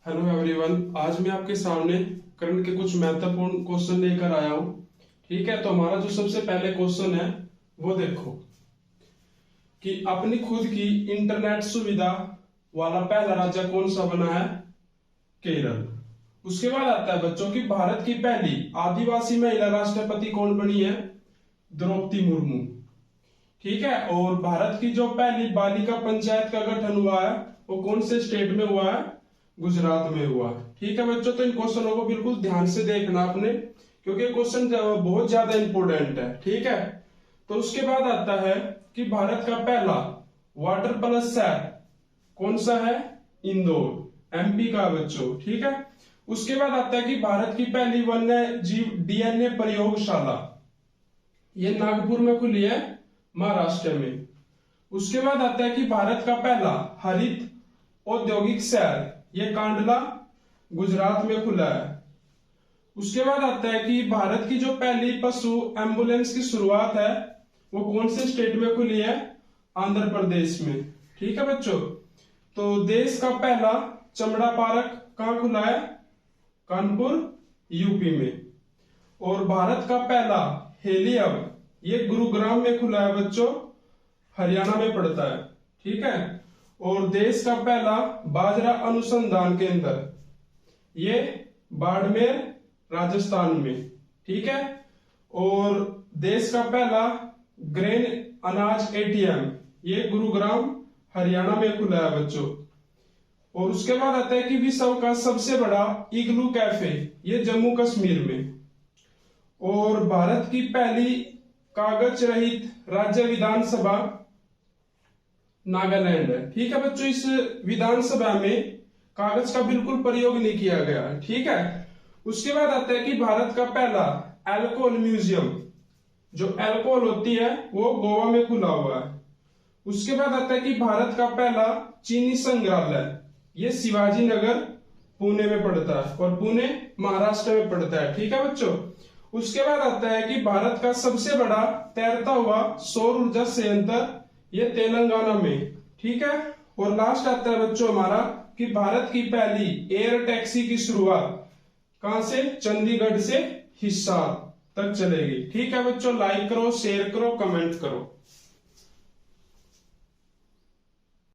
Hello everyone, आज मैं आपके सामने करंट के कुछ महत्वपूर्ण क्वेश्चन लेकर आया हूं। ठीक है, तो हमारा जो सबसे पहले क्वेश्चन है वो देखो कि अपनी खुद की इंटरनेट सुविधा वाला पहला राज्य कौन सा बना है? केरल। उसके बाद आता है बच्चों की भारत की पहली आदिवासी महिला राष्ट्रपति कौन बनी है? द्रौपदी मुर्मू। ठीक है, और भारत की जो पहली बालिका पंचायत का गठन हुआ है वो कौन से स्टेट में हुआ है? गुजरात में हुआ। ठीक है बच्चों, तो इन क्वेश्चनों को बिल्कुल ध्यान से देखना आपने, क्योंकि क्वेश्चन बहुत ज्यादा इंपॉर्टेंट है। ठीक है, तो उसके बाद आता है कि भारत का पहला वाटर प्लस शहर कौन सा है? इंदौर, एमपी का बच्चों। ठीक है, उसके बाद आता है कि भारत की पहली वन्य जीव डीएनए प्रयोगशाला ये नागपुर में खुली है, महाराष्ट्र में। उसके बाद आता है कि भारत का पहला हरित औद्योगिक शहर ये कांडला, गुजरात में खुला है। उसके बाद आता है कि भारत की जो पहली पशु एम्बुलेंस की शुरुआत है वो कौन से स्टेट में खुली है? आंध्र प्रदेश में। ठीक है बच्चों, तो देश का पहला चमड़ा पार्क कहां खुला है? कानपुर, यूपी में। और भारत का पहला हेलियम ये गुरुग्राम में खुला है बच्चों, हरियाणा में पड़ता है। ठीक है, और देश का पहला बाजरा अनुसंधान केंद्र ये बाड़मेर, राजस्थान में। ठीक है, और देश का पहला ग्रेन अनाज एटीएम ये गुरुग्राम, हरियाणा में खुला है बच्चों। और उसके बाद आता है कि विश्व का सबसे बड़ा इग्लू कैफे ये जम्मू कश्मीर में। और भारत की पहली कागज रहित राज्य विधानसभा नागालैंड है। ठीक है बच्चों, इस विधानसभा में कागज का बिल्कुल प्रयोग नहीं किया गया। ठीक है, उसके बाद आता है कि भारत का पहला अल्कोहल म्यूजियम जो अल्कोहल होती है वो गोवा में खुला हुआ है। उसके बाद आता है कि भारत का पहला चीनी संग्रहालय ये शिवाजी नगर, पुणे में पड़ता है, और पुणे महाराष्ट्र में पड़ता है। ठीक है बच्चों, उसके बाद आता है कि भारत का सबसे बड़ा तैरता हुआ सौर ऊर्जा संयंत्र ये तेलंगाना में। ठीक है, और लास्ट आता है बच्चों हमारा कि भारत की पहली एयर टैक्सी की शुरुआत कहां से? चंडीगढ़ से हिसार तक चलेगी। ठीक है बच्चों, लाइक करो, शेयर करो, कमेंट करो।